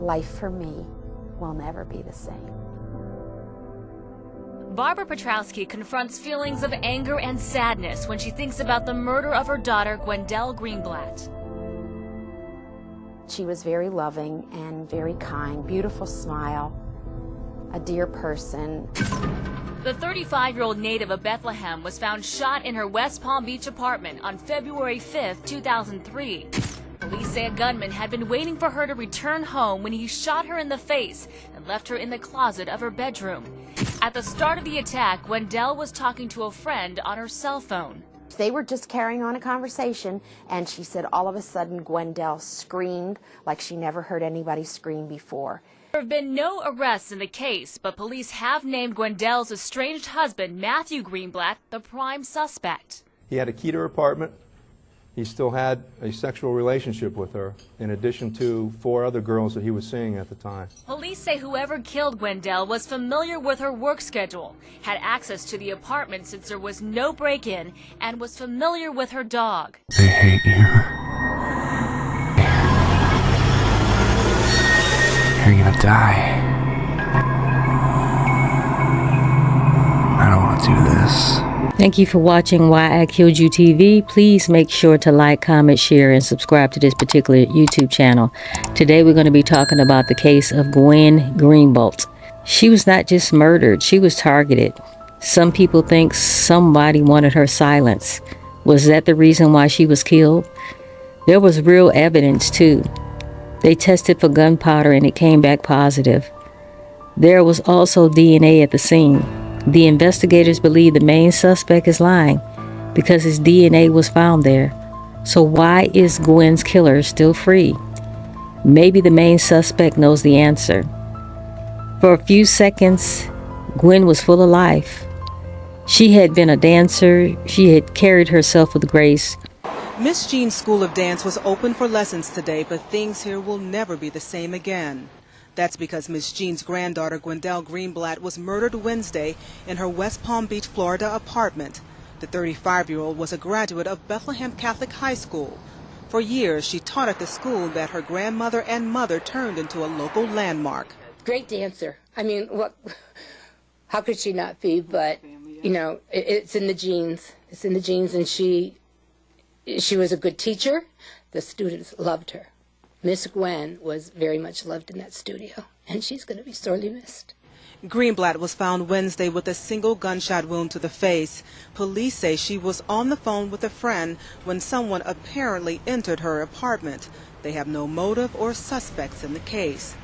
life for me will never be the same. Barbara Petrowski confronts feelings of anger and sadness when she thinks about the murder of her daughter, Gwendel Greenblatt. She was very loving and very kind, beautiful smile, a dear person. The 35-year-old native of Bethlehem was found shot in her West Palm Beach apartment on February 5, 2003. Police say a gunman had been waiting for her to return home when he shot her in the face and left her in the closet of her bedroom. At the start of the attack, Gwendel was talking to a friend on her cell phone. They were just carrying on a conversation, and she said all of a sudden Gwendel screamed like she never heard anybody scream before. There have been no arrests in the case, but police have named Gwendel's estranged husband, Matthew Greenblatt, the prime suspect. He had a key to her apartment. He still had a sexual relationship with her, in addition to 4 other girls that he was seeing at the time. Police say whoever killed Gwendel was familiar with her work schedule, had access to the apartment since there was no break-in, and was familiar with her dog. They hate you. You're gonna die. I don't want to do this. Thank you for watching Why I Killed You TV. Please make sure to like, comment, share, and subscribe to this particular YouTube channel. Today we're going to be talking about the case of Gwen Greenblatt. She was not just murdered, she was targeted. Some people think somebody wanted her silence. Was that the reason why she was killed? There was real evidence too. They tested for gunpowder and it came back positive. There was also DNA at the scene. The investigators believe the main suspect is lying because his DNA was found there. So why is Gwen's killer still free? Maybe the main suspect knows the answer. For a few seconds, Gwen was full of life. She had been a dancer. She had carried herself with grace. Miss Jean's School of Dance was open for lessons today, but things here will never be the same again. That's because Miss Jean's granddaughter, Gwendel Greenblatt, was murdered Wednesday in her West Palm Beach, Florida apartment. The 35-year-old was a graduate of Bethlehem Catholic High School. For years, she taught at the school that her grandmother and mother turned into a local landmark. Great dancer. I mean, how could she not be? But, you know, it's in the genes. It's in the genes, and she was a good teacher. The students loved her. Miss Gwen was very much loved in that studio, and she's going to be sorely missed. Greenblatt was found Wednesday with a single gunshot wound to the face. Police say she was on the phone with a friend when someone apparently entered her apartment. They have no motive or suspects in the case.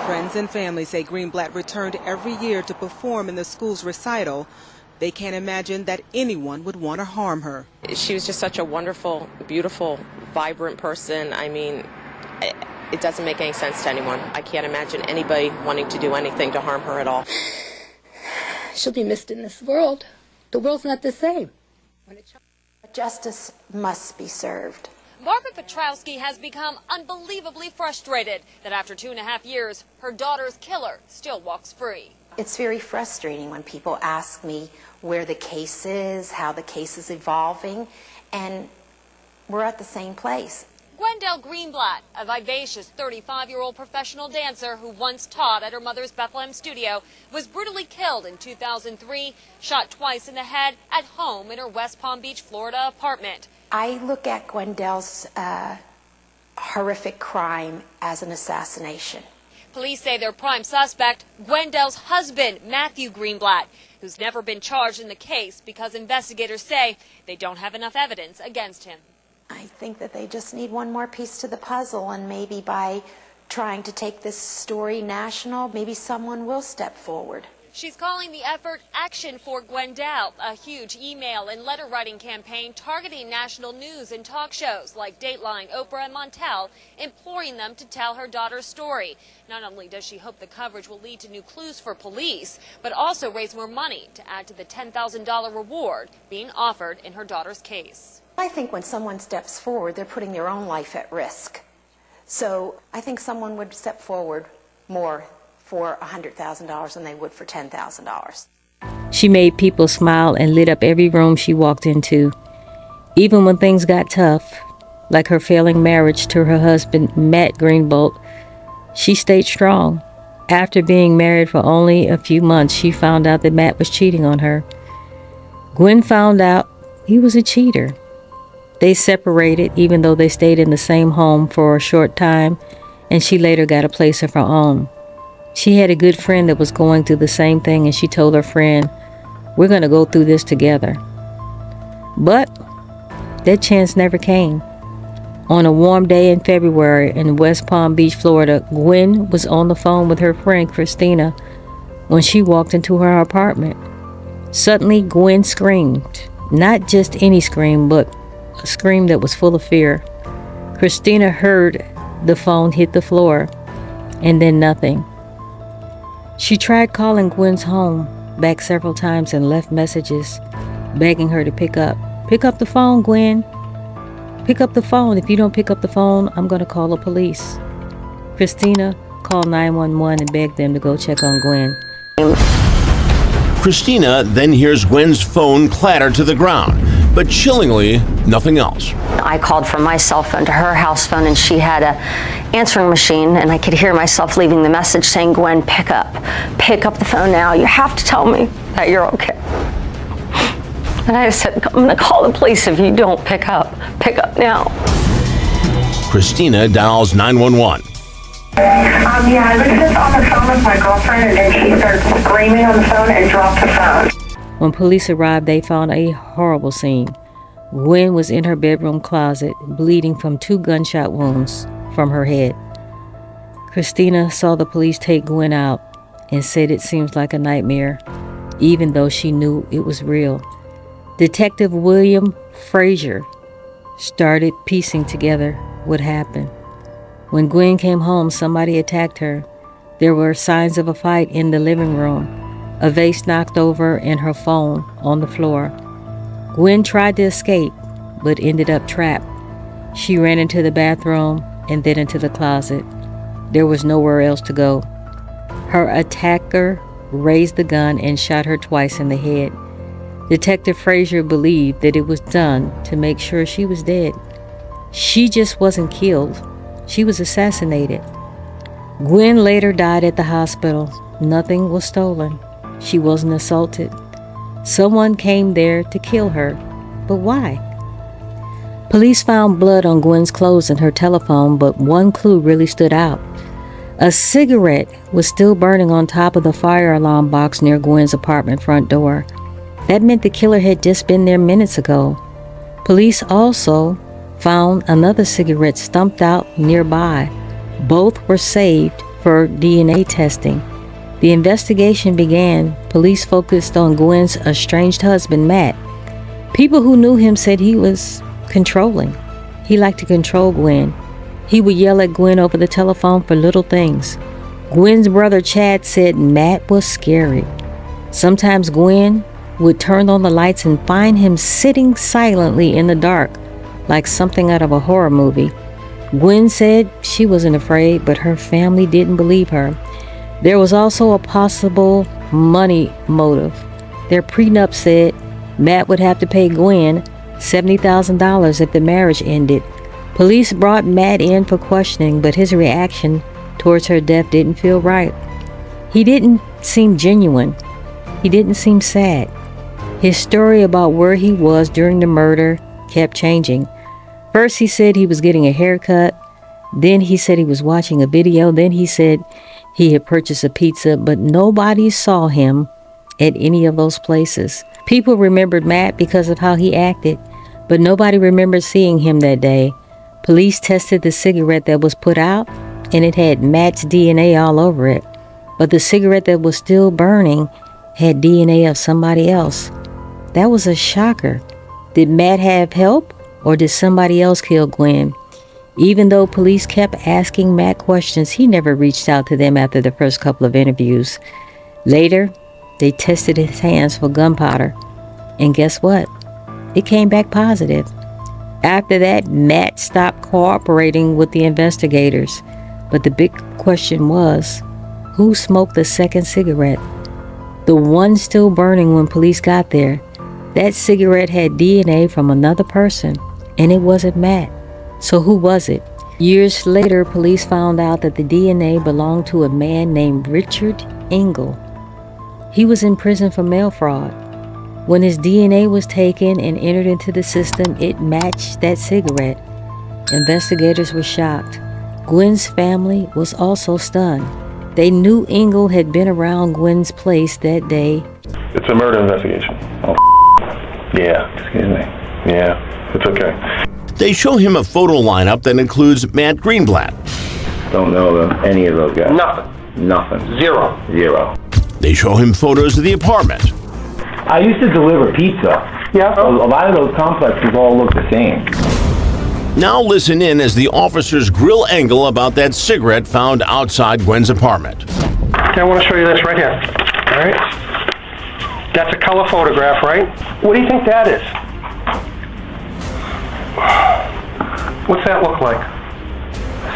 Friends and family say Greenblatt returned every year to perform in the school's recital. They can't imagine that anyone would want to harm her. She was just such a wonderful, beautiful, vibrant person. I mean, it doesn't make any sense to anyone. I can't imagine anybody wanting to do anything to harm her at all. She'll be missed in this world. The world's not the same. Justice must be served. Barbara Petrowski has become unbelievably frustrated that after 2.5 years, her daughter's killer still walks free. It's very frustrating when people ask me where the case is, how the case is evolving, and we're at the same place. Gwendel Greenblatt, a vivacious 35-year-old professional dancer who once taught at her mother's Bethlehem studio, was brutally killed in 2003, shot twice in the head at home in her West Palm Beach, Florida apartment. I look at Gwendel's horrific crime as an assassination. Police say their prime suspect, Gwendel's husband, Matthew Greenblatt, who's never been charged in the case because investigators say they don't have enough evidence against him. I think that they just need one more piece to the puzzle, and maybe by trying to take this story national, maybe someone will step forward. She's calling the effort Action for Gwendel, a huge email and letter writing campaign targeting national news and talk shows like Dateline, Oprah, and Montel, imploring them to tell her daughter's story. Not only does she hope the coverage will lead to new clues for police, but also raise more money to add to the $10,000 reward being offered in her daughter's case. I think when someone steps forward, they're putting their own life at risk. So I think someone would step forward more for $100,000 than they would for $10,000. She made people smile and lit up every room she walked into. Even when things got tough, like her failing marriage to her husband, Matt Greenblatt, She stayed strong. After being married for only a few months, she found out that Matt was cheating on her. Gwen found out he was a cheater. They separated, even though they stayed in the same home for a short time, and she later got a place of her own. She had a good friend that was going through the same thing, and she told her friend, "We're going to go through this together." But that chance never came. On a warm day in February in West Palm Beach, Florida, Gwen was on the phone with her friend Christina when she walked into her apartment. Suddenly, Gwen screamed. Not just any scream, but a scream that was full of fear. Christina heard the phone hit the floor, and then nothing. She tried calling Gwen's home back several times and left messages begging her to pick up. "Pick up the phone, Gwen. Pick up the phone. If you don't pick up the phone, I'm going to call the police." Christina called 911 and begged them to go check on Gwen. Christina then hears Gwen's phone clatter to the ground, but chillingly, nothing else. I called from my cell phone to her house phone, and she had a answering machine, and I could hear myself leaving the message saying, "Gwen, pick up the phone now. You have to tell me that you're okay." And I said, "I'm going to call the police if you don't pick up. Pick up now." Christina dials 911. Yeah, I was just on the phone with my girlfriend, and then she started screaming on the phone and dropped the phone. When police arrived, they found a horrible scene. Gwen was in her bedroom closet, bleeding from 2 gunshot wounds from her head. Christina saw the police take Gwen out and said it seems like a nightmare, even though she knew it was real. Detective William Frazier started piecing together what happened. When Gwen came home, somebody attacked her. There were signs of a fight in the living room, a vase knocked over, and her phone on the floor. Gwen tried to escape, but ended up trapped. She ran into the bathroom and then into the closet. There was nowhere else to go. Her attacker raised the gun and shot her twice in the head. Detective Frazier believed that it was done to make sure she was dead. She just wasn't killed. She was assassinated. Gwen later died at the hospital. Nothing was stolen. She wasn't assaulted. Someone came there to kill her. But why? Police found blood on Gwen's clothes and her telephone, but one clue really stood out. A cigarette was still burning on top of the fire alarm box near Gwen's apartment front door. That meant the killer had just been there minutes ago. Police also found another cigarette stumped out nearby. Both were saved for DNA testing. The investigation began. Police focused on Gwen's estranged husband, Matt. People who knew him said he was controlling. He liked to control Gwen. He would yell at Gwen over the telephone for little things. Gwen's brother Chad said Matt was scary. Sometimes Gwen would turn on the lights and find him sitting silently in the dark, like something out of a horror movie. Gwen said she wasn't afraid, but her family didn't believe her. There was also a possible money motive. Their prenup said Matt would have to pay Gwen $70,000 if the marriage ended. Police brought Matt in for questioning, but his reaction towards her death didn't feel right. He didn't seem genuine. He didn't seem sad. His story about where he was during the murder kept changing. First he said he was getting a haircut, then he said he was watching a video, then he said he had purchased a pizza, but nobody saw him at any of those places. People remembered Matt because of how he acted, but nobody remembered seeing him that day. Police tested the cigarette that was put out, and it had Matt's DNA all over it. But the cigarette that was still burning had DNA of somebody else. That was a shocker. Did Matt have help, or did somebody else kill Gwen? Even though police kept asking Matt questions, he never reached out to them after the first couple of interviews. Later, they tested his hands for gunpowder, and guess what? It came back positive. After that, Matt stopped cooperating with the investigators. But the big question was, who smoked the second cigarette? The one still burning when police got there. That cigarette had DNA from another person, and it wasn't Matt. So who was it? Years later, police found out that the DNA belonged to a man named Richard Engel. He was in prison for mail fraud. When his DNA was taken and entered into the system, it matched that cigarette. Investigators were shocked. Gwen's family was also stunned. They knew Engel had been around Gwen's place that day. It's a murder investigation. Oh, yeah, excuse me. Yeah, it's okay. They show him a photo lineup that includes Matt Greenblatt. Don't know any of those guys. Nothing. Zero. They show him photos of the apartment. I used to deliver pizza. Yeah. A lot of those complexes all look the same. Now listen in as the officers grill Engel about that cigarette found outside Gwen's apartment. Okay, I want to show you this right here. All right? That's a color photograph, right? What do you think that is? What's that look like?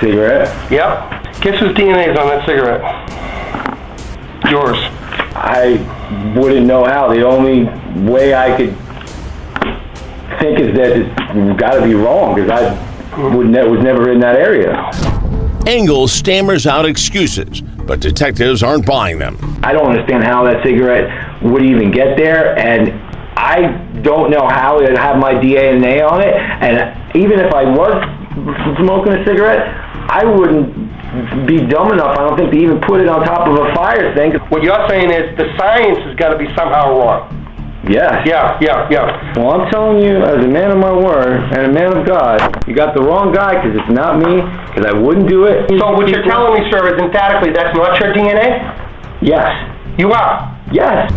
Cigarette? Yep. Guess whose DNA is on that cigarette? Yours. I wouldn't know how. The only way I could think is that it's got to be wrong, because I was never in that area. Engel stammers out excuses, but detectives aren't buying them. I don't understand how that cigarette would even get there, and I don't know how it would have my DNA on it, and even if I was smoking a cigarette, I wouldn't be dumb enough, I don't think, to even put it on top of a fire thing. What you're saying is the science has got to be somehow wrong. Yes. Yeah. Well, I'm telling you, as a man of my word and a man of God, you got the wrong guy, because it's not me, because I wouldn't do it. So what you're telling me, sir, is emphatically that's not your DNA? Yes. You are? Yes.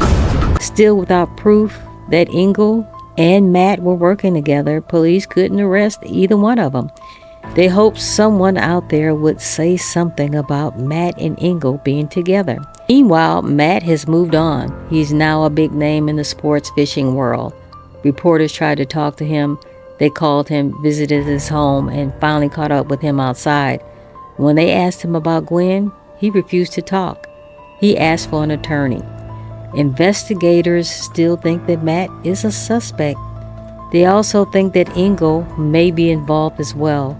Still without proof that Engel and Matt were working together, police couldn't arrest either one of them. They hoped someone out there would say something about Matt and Engel being together. Meanwhile, Matt has moved on. He's now a big name in the sports fishing world. Reporters tried to talk to him. They called him, visited his home, and finally caught up with him outside. When they asked him about Gwen, he refused to talk. He asked for an attorney. Investigators still think that Matt is a suspect. They also think that Engel may be involved as well,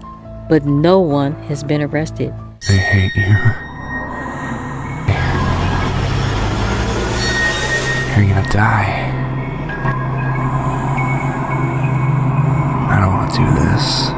but no one has been arrested. They hate you. You're gonna die. I don't want to do this.